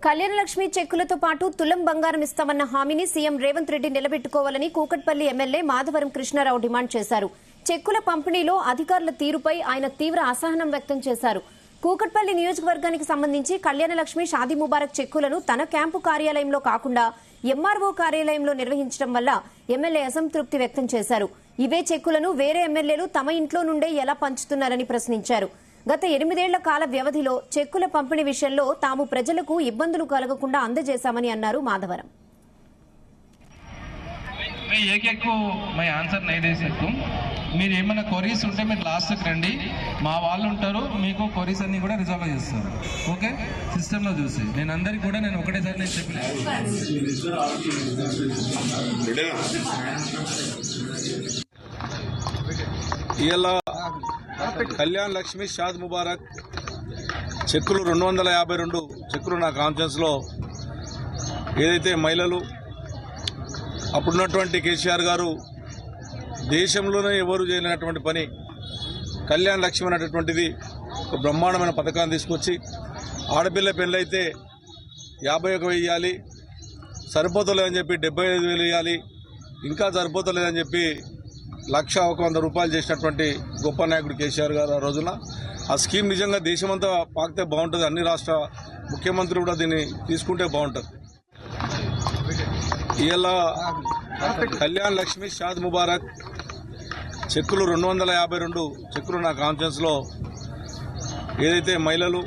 కళ్యాణలక్ష్మి చెక్కులతో పాటు తులం బంగారం ఇస్తామన్న హామీని సీఎం రేవంత్ రెడ్డి నిలబెట్టుకోవాలని కూకట్పల్లి ఎమ్మెల్యే మాధవరం కృష్ణారావు డిమాండ్ చేశారు. చెక్కుల పంపిణీలో అధికారుల తీరుపై ఆయన తీవ్ర అసహనం వ్యక్తం చేశారు. కూకట్పల్లి నియోజకవర్గానికి సంబంధించి కళ్యాణలక్ష్మి షాదీ ముబారక్ చెక్కులను తన క్యాంపు కార్యాలయంలో కాకుండా ఎంఆర్ఓ కార్యాలయంలో నిర్వహించడం వల్ల ఎమ్మెల్యే అసంతృప్తి వ్యక్తం చేశారు. ఇవే చెక్కులను వేరే ఎమ్మెల్యేలు తమ ఇంట్లో నుండే ఎలా పంచుతున్నారని ప్రశ్నించారు. గత 8 ఏళ్ల కాల వ్యవధిలో చెక్కుల పంపిణీ విషయంలో తాము ప్రజలకు ఇబ్బందులు కలగకుండా అందజేశామని అన్నారు మాధవరం. మీరు ఏమైనా క్వరీస్ ఉంటే మీరు లాస్ట్కి రండి, మా వాళ్ళు ఉంటారు, మీకు క్వరీస్ అన్ని కూడా రిజాల్వ్ చేస్తారు. ఓకే, సిస్టంలో చూసి నేను అందరికి కూడా నేను ఒకటేసారి నేను చెప్పలేదు. ఇలా కళ్యాణ్ లక్ష్మి షాద్ ముబారక్ చెక్కులు 252 చెక్కులు నా కాన్ఫరెన్స్లో ఏదైతే మహిళలు అప్పుడున్నటువంటి కేసీఆర్ గారు దేశంలోనే ఎవరు చేయలేనటువంటి పని కళ్యాణ్ లక్ష్మి అనేటటువంటిది ఒక బ్రహ్మాండమైన పథకాన్ని తీసుకొచ్చి ఆడపిల్ల పెళ్ళైతే 51,000 ఇవ్వాలి, సరిపోతలేదని చెప్పి 75,000 ఇవ్వాలి, ఇంకా సరిపోతలేదని చెప్పి 1,100 రూపాయలు చేసినటువంటి గొప్ప నాయకుడు కేసీఆర్ గారు ఆ రోజున. ఆ స్కీమ్ నిజంగా దేశమంతా పాకితే బాగుంటుంది, అన్ని రాష్ట్ర ముఖ్యమంత్రి కూడా దీన్ని తీసుకుంటే బాగుంటుంది. ఇలా కళ్యాణ్ లక్ష్మి షాద్ ముబారక్ చెక్కులు 252 చెక్కులు నా కాన్ఫరెన్స్లో ఏదైతే మహిళలు